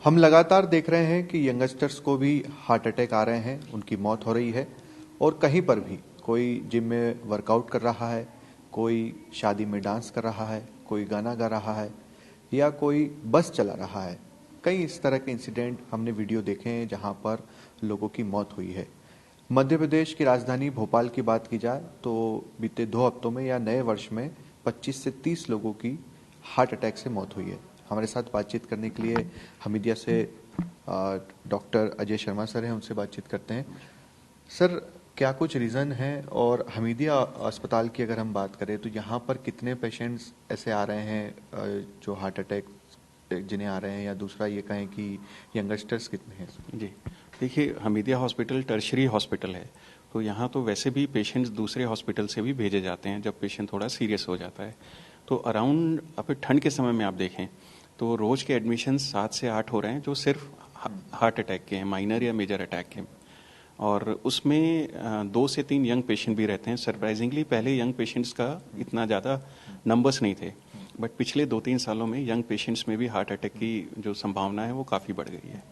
हम लगातार देख रहे हैं कि यंगस्टर्स को भी हार्ट अटैक आ रहे हैं, उनकी मौत हो रही है। और कहीं पर भी कोई जिम में वर्कआउट कर रहा है, कोई शादी में डांस कर रहा है, कोई गाना गा रहा है या कोई बस चला रहा है। कई इस तरह के इंसिडेंट हमने वीडियो देखे हैं जहां पर लोगों की मौत हुई है। मध्य प्रदेश की राजधानी भोपाल की बात की जाए तो बीते 2 हफ्तों में या नए वर्ष में 25 से 30 लोगों की हार्ट अटैक से मौत हुई है। हमारे साथ बातचीत करने के लिए हमीदिया से डॉक्टर अजय शर्मा सर हैं, उनसे बातचीत करते हैं। सर, क्या कुछ रीज़न है और हमीदिया अस्पताल की अगर हम बात करें तो यहाँ पर कितने पेशेंट्स ऐसे आ रहे हैं जो हार्ट अटैक जिन्हें आ रहे हैं, या दूसरा ये कहें कि यंगस्टर्स कितने हैं? जी, देखिए हमीदिया हॉस्पिटल टर्शरी हॉस्पिटल है, तो यहाँ तो वैसे भी पेशेंट्स दूसरे हॉस्पिटल से भी भेजे जाते हैं जब पेशेंट थोड़ा सीरियस हो जाता है। तो अराउंड अब ठंड के समय में आप देखें तो रोज के एडमिशन 7 से 8 हो रहे हैं जो सिर्फ हार्ट अटैक के हैं, माइनर या मेजर अटैक के। और उसमें 2 से 3 यंग पेशेंट भी रहते हैं। सरप्राइजिंगली पहले यंग पेशेंट्स का इतना ज़्यादा नंबर्स नहीं थे, बट पिछले 2-3 सालों में यंग पेशेंट्स में भी हार्ट अटैक की जो संभावना है वो काफ़ी बढ़ गई है।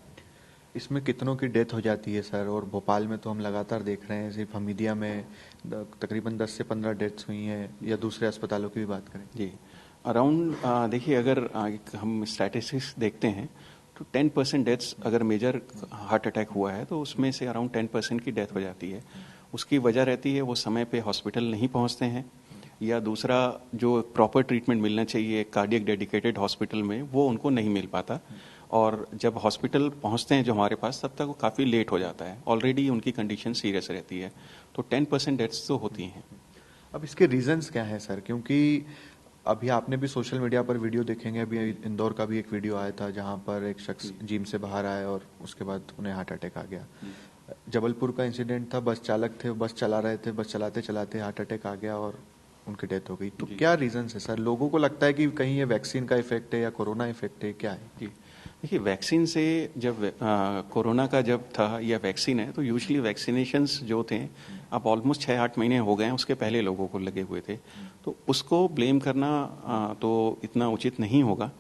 इसमें कितनों की डेथ हो जाती है सर? और भोपाल में तो हम लगातार देख रहे हैं, सिर्फ हमीदिया में तकरीबन 10 से 15 डेथ्स हुई हैं, या दूसरे अस्पतालों की भी बात करें। जी, अराउंड देखिए अगर हम स्टैटिस्टिक्स देखते हैं तो 10% डेथ्स अगर मेजर हार्ट अटैक हुआ है तो उसमें से अराउंड 10% की डेथ हो जाती है। उसकी वजह रहती है वो समय पे हॉस्पिटल नहीं पहुंचते हैं, या दूसरा जो प्रॉपर ट्रीटमेंट मिलना चाहिए कार्डियक डेडिकेटेड हॉस्पिटल में वो उनको नहीं मिल पाता। और जब हॉस्पिटल पहुंचते हैं जो हमारे पास, तब तक वो काफ़ी लेट हो जाता है, ऑलरेडी उनकी कंडीशन सीरियस रहती है। तो 10% डेथ्स तो होती हैं। अब इसके रीजंस क्या हैं सर? क्योंकि अभी आपने भी सोशल मीडिया पर वीडियो देखेंगे, अभी इंदौर का भी एक वीडियो आया था जहां पर एक शख्स जिम से बाहर आया और उसके बाद उन्हें हार्ट अटैक आ गया। जबलपुर का इंसिडेंट था, बस चालक थे, बस चला रहे थे, बस चलाते चलाते हार्ट अटैक आ गया और उनकी डेथ हो गई। तो क्या रीजंस है सर? लोगों को लगता है कि कहीं ये वैक्सीन का इफेक्ट है या कोरोना इफेक्ट है, क्या है? जी, देखिए वैक्सीन से जब कोरोना का जब था या वैक्सीन है तो यूजुअली वैक्सीनेशंस जो थे, अब ऑलमोस्ट 6-8 महीने हो गए हैं, उसके पहले लोगों को लगे हुए थे। तो उसको ब्लेम करना तो इतना उचित नहीं होगा,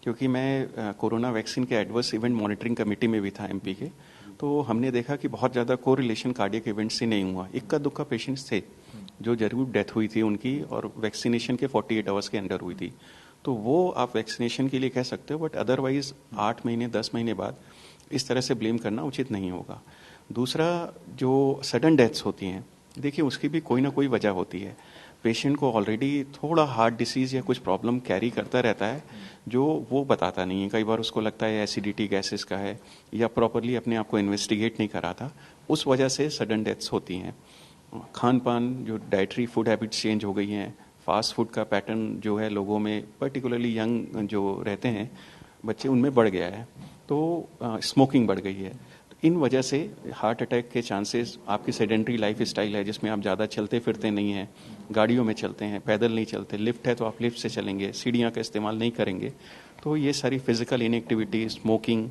क्योंकि मैं कोरोना वैक्सीन के एडवर्स इवेंट मॉनिटरिंग कमेटी में भी था एमपी के। तो हमने देखा कि बहुत ज़्यादा कोरिलेशन कार्डियक इवेंट से नहीं हुआ। इक्का दुक्का पेशेंट्स थे जो जरूर डेथ हुई थी उनकी, और वैक्सीनेशन के 48 आवर्स के अंदर हुई थी। तो वो आप वैक्सीनेशन के लिए कह सकते हो, बट अदरवाइज 8 महीने 10 महीने बाद इस तरह से ब्लेम करना उचित नहीं होगा। दूसरा, जो सडन डेथ्स होती हैं, देखिए उसकी भी कोई ना कोई वजह होती है। पेशेंट को ऑलरेडी थोड़ा हार्ट डिसीज या कुछ प्रॉब्लम कैरी करता रहता है जो वो बताता नहीं है। कई बार उसको लगता है एसिडिटी गैसेस का है, या प्रॉपरली अपने आप को इन्वेस्टिगेट नहीं करा था, उस वजह से सडन डेथ्स होती हैं। खान पान, जो डाइटरी फूड हैबिट्स चेंज हो गई हैं, फास्ट फूड का पैटर्न जो है लोगों में, पर्टिकुलरली यंग जो रहते हैं बच्चे, उनमें बढ़ गया है। तो स्मोकिंग बढ़ गई है। तो इन वजह से हार्ट अटैक के चांसेस, आपकी सेडेंट्री लाइफ स्टाइल है जिसमें आप ज़्यादा चलते फिरते नहीं हैं, गाड़ियों में चलते हैं, पैदल नहीं चलते, लिफ्ट है तो आप लिफ्ट से चलेंगे, सीढ़ियाँ का इस्तेमाल नहीं करेंगे। तो ये सारी फिजिकल इनएक्टिविटी, स्मोकिंग,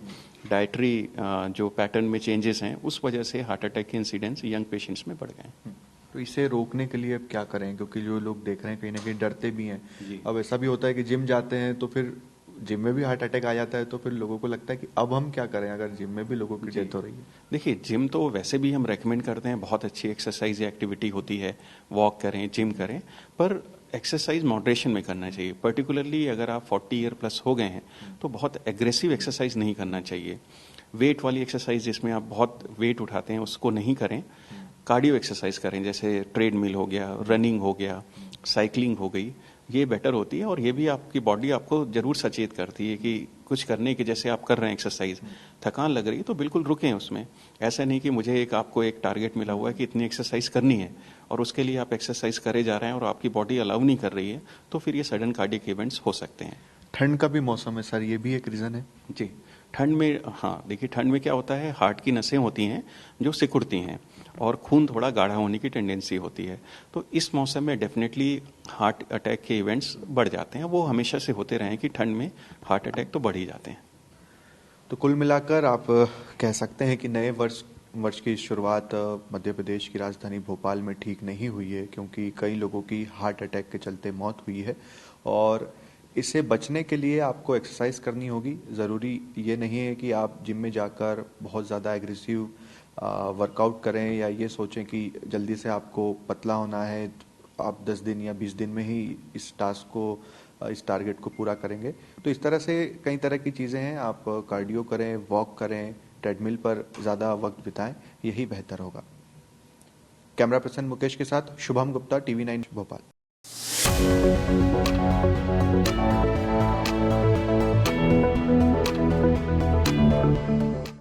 डाइटरी जो पैटर्न में चेंजेस हैं, उस वजह से हार्ट अटैक के इंसिडेंट्स यंग पेशेंट्स में बढ़ गए हैं। तो इसे रोकने के लिए अब क्या करें? क्योंकि जो लोग देख रहे हैं कहीं ना कहीं डरते भी हैं। अब ऐसा भी होता है कि जिम जाते हैं तो फिर जिम में भी हार्ट अटैक आ जाता है, तो फिर लोगों को लगता है कि अब हम क्या करें अगर जिम में भी लोगों की डेथ हो रही है। देखिए जिम तो वैसे भी हम रेकमेंड करते हैं, बहुत अच्छी एक्सरसाइज या एक्टिविटी होती है, वॉक करें, जिम करें, पर एक्सरसाइज मॉडरेशन में करना चाहिए। पर्टिकुलरली अगर आप 40 ईयर प्लस हो गए हैं तो बहुत एग्रेसिव एक्सरसाइज नहीं करना चाहिए। वेट वाली एक्सरसाइज जिसमें आप बहुत वेट उठाते हैं उसको नहीं करें। कार्डियो एक्सरसाइज करें, जैसे ट्रेडमिल हो गया, रनिंग हो गया, साइकिलिंग हो गई, ये बेटर होती है। और ये भी आपकी बॉडी आपको जरूर सचेत करती है कि कुछ करने के, जैसे आप कर रहे हैं एक्सरसाइज, थकान लग रही है तो बिल्कुल रुकें उसमें। ऐसा नहीं कि मुझे आपको एक टारगेट मिला हुआ है कि इतनी एक्सरसाइज करनी है और उसके लिए आप एक्सरसाइज करे जा रहे हैं और आपकी बॉडी अलाउ नहीं कर रही है, तो फिर ये सडन कार्डियक इवेंट्स हो सकते हैं। ठंड का भी मौसम है सर, ये भी एक रीजन है? जी, ठंड में, हाँ देखिए ठंड में क्या होता है, हार्ट की नसें होती हैं जो सिकुड़ती हैं और खून थोड़ा गाढ़ा होने की टेंडेंसी होती है। तो इस मौसम में डेफिनेटली हार्ट अटैक के इवेंट्स बढ़ जाते हैं। वो हमेशा से होते रहे हैं कि ठंड में हार्ट अटैक तो बढ़ ही जाते हैं। तो कुल मिलाकर आप कह सकते हैं कि नए वर्ष की शुरुआत मध्य प्रदेश की राजधानी भोपाल में ठीक नहीं हुई है, क्योंकि कई लोगों की हार्ट अटैक के चलते मौत हुई है। और इससे बचने के लिए आपको एक्सरसाइज करनी होगी। ज़रूरी ये नहीं है कि आप जिम में जाकर बहुत ज़्यादा एग्रेसिव वर्कआउट करें या ये सोचें कि जल्दी से आपको पतला होना है, तो आप 10 दिन या 20 दिन में ही इस टास्क को इस टारगेट को पूरा करेंगे। तो इस तरह से कई तरह की चीज़ें हैं। आप कार्डियो करें, वॉक करें, ट्रेडमिल पर ज़्यादा वक्त बिताएं, यही बेहतर होगा। कैमरा पर्सन मुकेश के साथ शुभम गुप्ता, TV9 भोपाल।